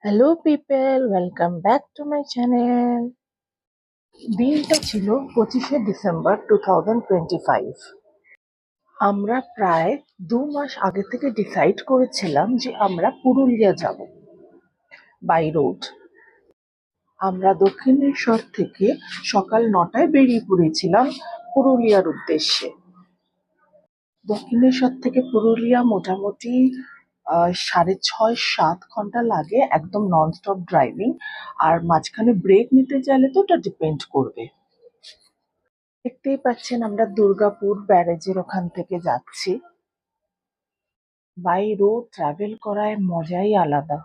Hello people, welcome back to my channel. দিনটা ছিল 25শে December 2025। আমরা প্রায় 2 মাস আগে থেকে ডিসাইড করেছিলাম যে আমরা পুরুলিয়া যাব বাই রোড। আমরা দক্ষিণেশ্বর থেকে সকাল 9টায় বেরিয়ে পড়েছিলাম পুরুলিয়ার উদ্দেশ্যে। দক্ষিণেশ্বর থেকে পুরুলিয়া মোটামুটি 6.5-7 ঘন্টা লাগে, একদম ননস্টপ ড্রাইভিং। আর মাঝখানে ব্রেক নিতে চাইলে তো ওটা ডিপেন্ড করবে। দেখতেই পাচ্ছেন আমরা দুর্গাপুর ব্যারেজের ওখান থেকে যাচ্ছি। বাই রোড ট্রাভেল করায় মজাই আলাদা।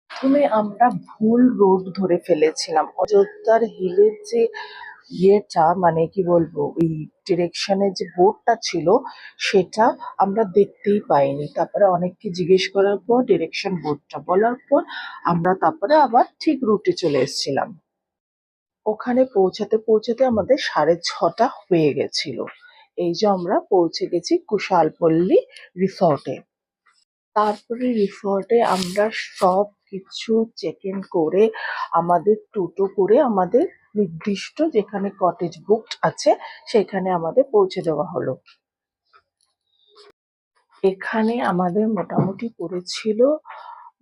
প্রথমে আমরা ভুল রোড ধরে ফেলেছিলাম। অযোধ্যার হিলের যে মানে কি বলবো, ওই ডিরেকশনের যে বোর্ডটা ছিল সেটা আমরা দেখতেই পাইনি। তারপরে অনেককে জিজ্ঞেস করার পর ডিরেকশন বোর্ডটা বলার পর আমরা তারপরে আবার ঠিক রুটে চলে এসেছিলাম। ওখানে পৌঁছাতে পৌঁছাতে আমাদের 6:30 হয়ে গেছিল। এই যে আমরা পৌঁছে গেছি কুশালপল্লী রিসর্টে। তারপরে রিসর্টে আমরা সব কিছু চেক ইন করে আমাদের টোটো করে আমাদের নির্দিষ্ট যেখানে কটেজ বুকড আছে সেখানে আমাদের পৌঁছে দেওয়া হলো। এখানে আমাদের মোটামুটি পড়েছিল,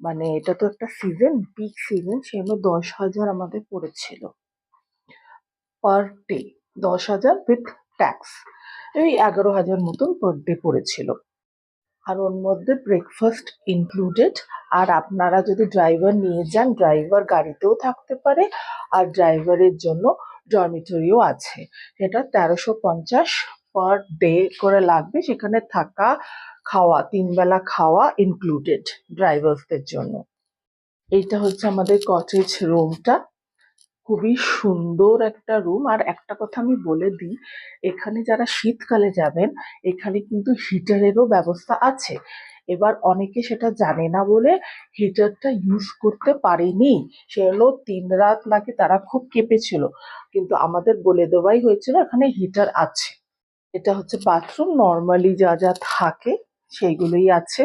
মানে এটা তো একটা সিজন, পিক সিজন, সেজন্য 10,000 আমাদের পড়েছিল পার ডে। 10,000 উইথ ট্যাক্স, এই 11,000 মতন পার ডে পড়েছিল। আর ওর মধ্যে ব্রেকফাস্ট ইনক্লুডেড। আর আপনারা যদি ড্রাইভার নিয়ে যান, ড্রাইভার গাড়িতেও থাকতে পারে, আর ড্রাইভারের জন্য ডরমিটরিও আছে। সেটা 1350 পার ডে করে লাগবে। সেখানে থাকা খাওয়া, 3 বেলা খাওয়া ইনক্লুডেড ড্রাইভার্সদের জন্য। এইটা হচ্ছে আমাদের কটেজ রুমটা। খুবই সুন্দর একটা রুম। আর একটা কথা আমি বলে দিই, এখানে যারা শীতকালে যাবেন এখানে কিন্তু হিটারেরও ব্যবস্থা আছে। এবার অনেকে সেটা জানে না বলে হিটারটা ইউজ করতে পারেনি। সে হলো 3 রাত নাকি তারা খুব কেঁপেছিল, কিন্তু আমাদের বলে দেওয়াই হয়েছিল এখানে হিটার আছে। এটা হচ্ছে বাথরুম, নর্মালি যা যা থাকে সেইগুলোই আছে,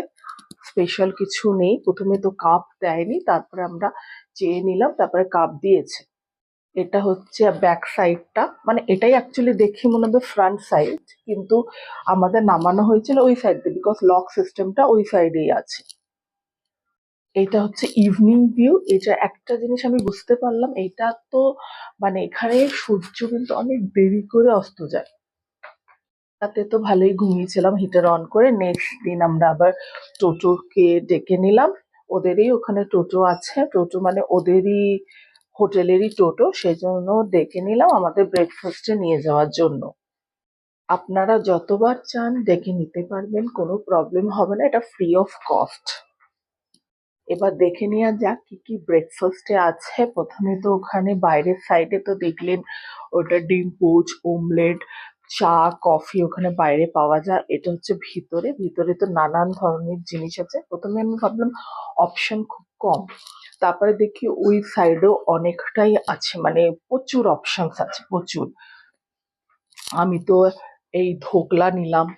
স্পেশাল কিছু নেই। প্রথমে তো কাপ দেয়নি, তারপরে আমরা চেয়ে নিলাম, তারপরে কাপ দিয়েছে। এটা হচ্ছে ব্যাক সাইডটা, মানে এটাই অ্যাকচুয়ালি দেখে মনে হবে ফ্রন্ট সাইড, কিন্তু আমাদের নামানো হয়েছিল ওই সাইড দিয়ে, বিকজ লক সিস্টেমটা ওই সাইডেই আছে। এটা হচ্ছে ইভিনিং ভিউ। এটা একটা জিনিস আমি বুঝতে পারলাম, এটা তো মানে এখানে সূর্য কিন্তু অনেক দেরি করে অস্ত যায়। রাতে তো ভালোই ঘুমিয়েছিলাম হিটার অন করে। নেক্সট দিন আমরা আবার টোটোকে ডেকে নিলাম। ওদেরই ওখানে টোটো আছে, টোটো মানে ওদেরই হোটেলেরই টোটো, সেজন্য ডেকে নিলাম আমাদের ব্রেকফাস্টে নিয়ে যাওয়ার জন্য। আপনারা যতবার চান ডেকে নিতে পারবেন, কোনো প্রবলেম হবে না, এটা ফ্রি অফ কস্ট। এবার দেখে নেওয়া যাক কি কি ব্রেকফাস্টে আছে। প্রথমে তো ওখানে বাইরের সাইডে তো দেখলেন ওটা ডিম পোচ, ওমলেট, চা, কফি ওখানে বাইরে পাওয়া যায়। এটা হচ্ছে ভিতরে, ভিতরে তো নানান ধরনের জিনিস আছে। প্রথমে আমি ভাবলাম অপশন খুব কম, তারপরে দেখি ওই সাইডেও অনেকটাই আছে, মানে প্রচুর অপশনস আছে, প্রচুর। আমি তো এই ধোকলা নিলাম।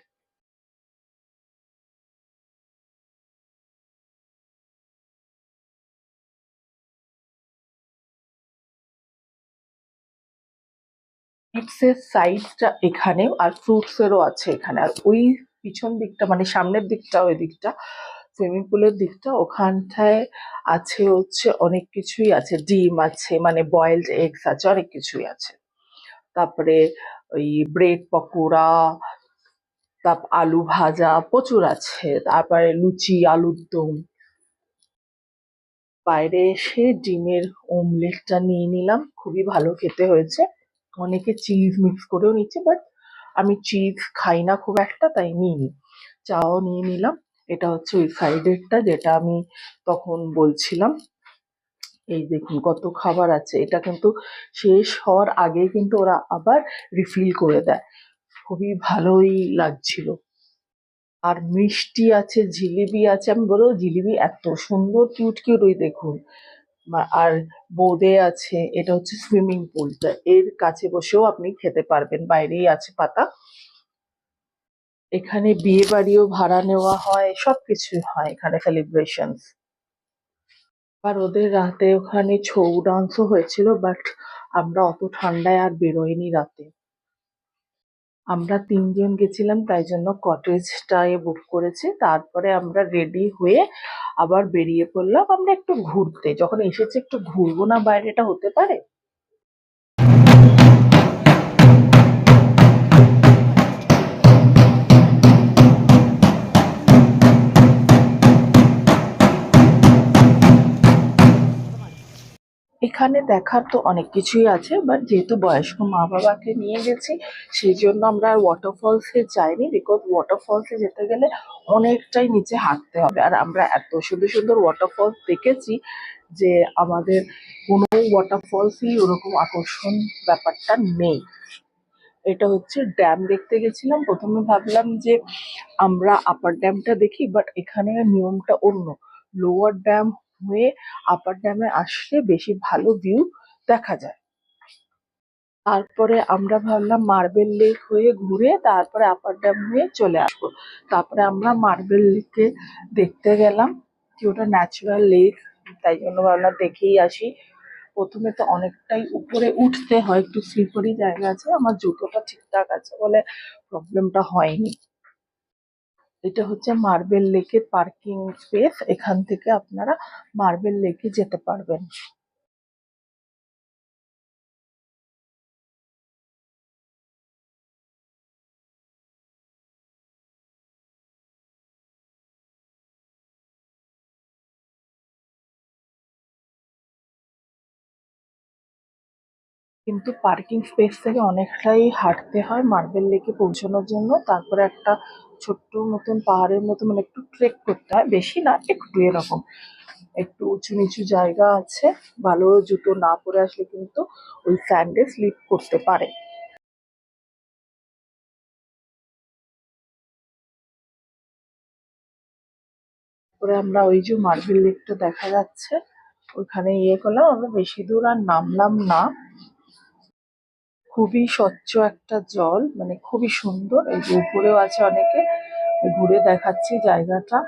চিপসের সাইজটা এখানেও, আর ফ্রুটসেরও আছে এখানে। আর ওই পিছন দিকটা মানে সামনের দিকটা, ওই দিকটা সুইমিং পুলের দিকটা, ওখানটায় আছে হচ্ছে অনেক কিছুই আছে। ডিম আছে, মানে বয়েলড এগস আছে, অনেক কিছুই আছে। তারপরে ওই ব্রেড পকোড়া, তারপর আলু ভাজা প্রচুর আছে, তারপরে লুচি, আলুর দম। বাইরে এসে ডিমের ওমলেটটা নিয়ে নিলাম, খুবই ভালো খেতে হয়েছে। অনেকে চিজ মিক্স করেও নিচ্ছে, বাট আমি চিজ খাই না খুব একটা, তাই নিইনি। চাও নিয়ে নিলাম। এটা হচ্ছে ওই সাইডেরটা যেটা আমি তখন বলছিলাম। এই দেখুন কত খাবার আছে। এটা কিন্তু শেষ হওয়ার আগে কিন্তু ওরা আবার রিফিল করে দেয়। খুবই ভালোই লাগছিল। আর মিষ্টি আছে, জিলিপি আছে। আমি বলবো জিলিপি এত সুন্দর কিউট কিউট, ওই দেখুন। আর বোঁদে আছে। এটা হচ্ছে সুইমিং পুলটা, এর কাছে বসেও আপনি খেতে পারবেন, বাইরেই আছে পাতা। এখানে বিয়ে বাড়িও ভাড়া নেওয়া হয়, সবকিছু হয় এখানে সেলিব্রেশন। আর ওদের রাতে ওখানে ছৌ ডান্সও হয়েছিল, বাট আমরা অত ঠান্ডায় আর বেরোইনি রাতে। আমরা ৩ জন গেছিলাম, তাই জন্য কটেজটায় বুক করেছি। তারপরে আমরা রেডি হয়ে আবার বেরিয়ে পড়লাম আমরা একটু ঘুরতে। যখন এসেছি একটু ঘুরবো না, বাইরে, এটা হতে পারে? এখানে দেখার তো অনেক কিছুই আছে, বাট যেহেতু বয়স্ক মা বাবাকে নিয়ে গেছি, সেই জন্য আমরা আর ওয়াটারফলসে যাইনি। বিকজ ওয়াটারফলসে যেতে গেলে অনেকটাই নিচে হাঁটতে হবে, আর আমরা এত সুন্দর সুন্দর ওয়াটারফলস দেখেছি যে আমাদের কোনো ওয়াটারফলসই ওরকম আকর্ষণ ব্যাপারটা নেই। এটা হচ্ছে ড্যাম দেখতে গেছিলাম। প্রথমে ভাবলাম যে আমরা আপার ড্যামটা দেখি, বাট এখানে নিয়মটা অন্য। লোয়ার ড্যাম হয়ে আপার ড্যামে আসলে বেশি ভালো ভিউ দেখা যায়। তারপরে আমরা ভাবলাম মার্বেল লেক হয়ে ঘুরে তারপরে আপার ড্যাম হয়ে চলে আসবো। তারপরে আমরা মার্বেল লেকে দেখতে গেলাম, যে ওটা ন্যাচারাল লেক, তাই জন্য ভাবলাম দেখেই আসি। প্রথমে তো অনেকটাই উপরে উঠতে হয়, একটু স্লিপারি জায়গা আছে, আমার জুতোটা ঠিকঠাক আছে বলে প্রবলেমটা হয়নি। এটা হচ্ছে মার্বেল লেকের পার্কিং স্পেস, এখান থেকে আপনারা মার্বেল লেকে যেতে পারবেন। কিন্তু পার্কিং স্পেস থেকে অনেকটাই হাঁটতে হয় মার্বেল লেকে পৌঁছানোর জন্য। তারপরে একটা ছোট্ট মতন পাহাড়ের মতো, মানে একটু ট্রেক করতে হয়, বেশি না, একটু এরকম একটু উঁচু নিচু জায়গা আছে। ভালো জুতো না পরে আসলে কিন্তু ওই স্যান্ডে স্লিপ করতে পারে। পরে আমরা ওই যে মার্বেল লেকটা দেখা যাচ্ছে ওইখানে ইয়ে করলাম, আমরা বেশি দূর আর নামলাম না। খুবই স্বচ্ছ একটা জল, মানে খুবই সুন্দর। এই যে উপরেও আছে অনেকে, ঘুরে দেখাচ্ছি জায়গাটা।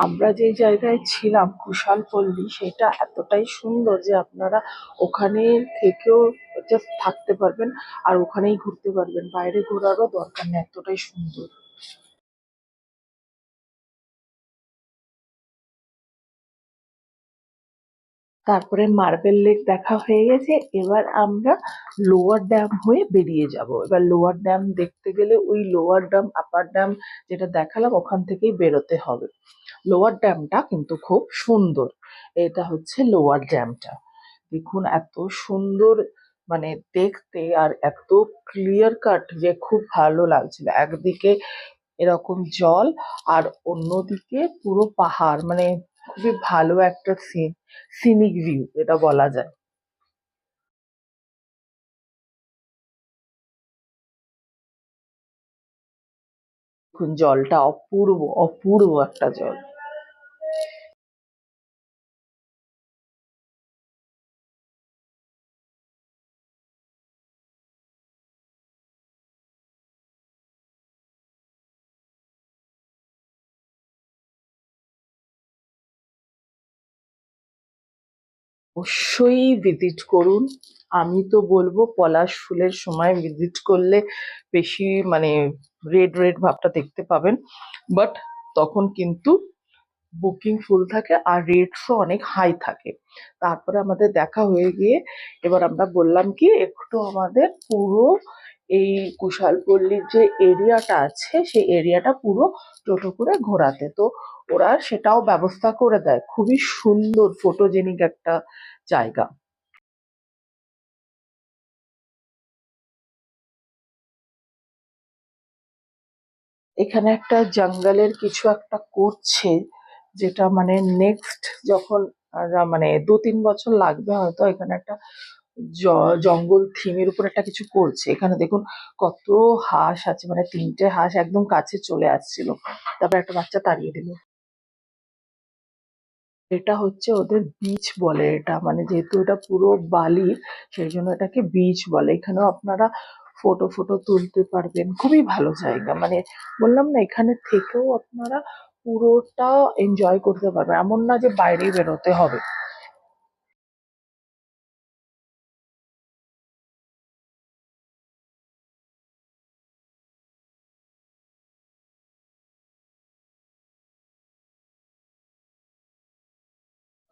আমরা যে জায়গায় ছিলাম কুশালপল্লী, সেটা এতটাই সুন্দর যে আপনারা ওখানে থেকেও জাস্ট থাকতে পারবেন আর ওখানেই ঘুরতে পারবেন, বাইরে ঘোরারও দরকার নেই, এতটাই সুন্দর। তারপরে মার্বেল লেক দেখা হয়ে গেছে, এবার আমরা লোয়ার ড্যাম হয়ে বেরিয়ে যাব। এবার লোয়ার ড্যাম দেখতে গেলে ওই লোয়ার ড্যাম আপার ড্যাম যেটা দেখালাম ওখান থেকেই বেরোতে হবে। লোয়ার ড্যামটা কিন্তু খুব সুন্দর। এটা হচ্ছে লোয়ার ড্যামটা, দেখুন এত সুন্দর, মানে দেখতে আর এত ক্লিয়ার কাট যে খুব ভালো লাগছিল। একদিকে এরকম জল আর অন্যদিকে পুরো পাহাড়, মানে খুবই ভালো একটা সিনিক ভিউ এটা বলা যায়। দেখুন জলটা অপূর্ব, অপূর্ব একটা জল। অবশ্যই ভিজিট করুন। আমি তো বলবো পলাশ ফুলের সময় ভিজিট করলে বেশি, মানে রেড রেড ভাবটা দেখতে পাবেন, বাট তখন কিন্তু বুকিং ফুল থাকে আর রেটসও অনেক হাই থাকে। তারপরে আমাদের দেখা হয়ে গিয়ে এবার আমরা বললাম কি একটু আমাদের পুরো এই কুশালপল্লীর যে এরিয়াটা আছে সেই এরিয়াটা পুরো টোটো করে ঘোরাতে। তো ওরা সেটাও ব্যবস্থা করে দেয়, খুবই সুন্দর ফটোজেনিক একটা জায়গা। এখানে একটা জঙ্গলের কিছু একটা করছে, যেটা মানে নেক্সট যখন মানে ২-৩ বছর লাগবে হয়তো, এখানে একটা জঙ্গল থিমের উপর একটা কিছু করছে। এখানে দেখুন কত হাঁস আছে, মানে ৩টে হাঁস একদম কাছে চলে আসছিল, তারপর একটা বাচ্চা তাড়িয়ে দিল। এটা হচ্ছে ওদের বিচ বলে, এটা মানে যেহেতু এটা পুরো বালির, সেই জন্য এটাকে বিচ বলে। এখানেও আপনারা ফটো ফটো তুলতে পারবেন, খুবই ভালো জায়গা। মানে বললাম না, এখানে থেকেও আপনারা পুরোটা এনজয় করতে পারবেন, এমন না যে বাইরে বেরোতে হবে।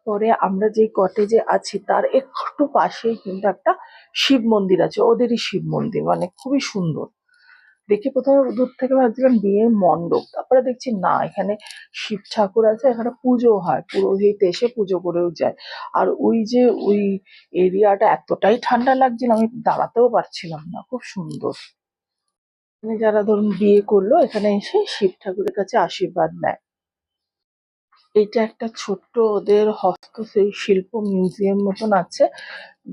পরে আমরা যে কটেজে আছি তার একটু পাশেই কিন্তু একটা শিব মন্দির আছে, ওদেরই শিব মন্দির, মানে খুবই সুন্দর। দেখে প্রথমে দূর থেকে ভাবছিলাম বিয়ের মণ্ডপ, তারপরে দেখছি না, এখানে শিব ঠাকুর আছে, এখানে পুজো হয়, পুরোহিত এসে পুজো করেও যায়। আর ওই যে ওই এরিয়াটা এতটাই ঠান্ডা লাগছিল, আমি দাঁড়াতেও পারছিলাম না, খুব সুন্দর। মানে যারা ধরুন বিয়ে করলো এখানে এসে শিব ঠাকুরের কাছে আশীর্বাদ নেয়। এইটা একটা ছোট্ট ওদের শিল্প মিউজিয়াম মতন আছে।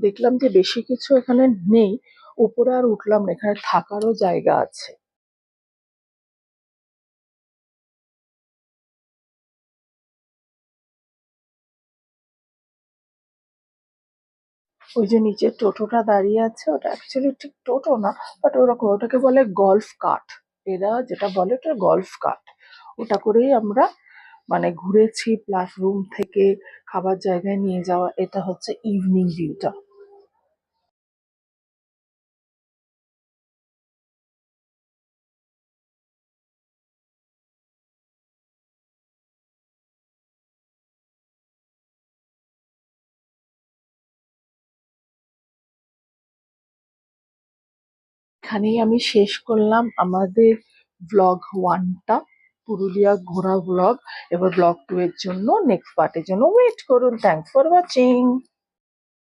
দেখলাম যে বেশি কিছু এখানে নেই, উপরে আর উঠলাম না, এখানে থাকারও জায়গা আছে। ওই যে নিচে টোটোটা দাঁড়িয়ে আছে, ওটা অ্যাকচুয়ালি ঠিক টোটো না, বাট ওরকম, ওটাকে বলে গল্ফ কার্ট। এরা যেটা বলে ওটা গল্ফ কার্ট। ওটা করেই আমরা মানে ঘুরেছি, প্লাস রুম থেকে খাবার জায়গায় নিয়ে যাওয়া। এটা হচ্ছে ইভিনিং ভিউটা। এখানেই আমি শেষ করলাম আমাদের ব্লগ ওয়ানটা, পুরুলিয়া ঘোরা ব্লগ। এবার ব্লগ টু এর জন্য, নেক্সট পার্টের জন্য ওয়েট করুন। Thanks for watching.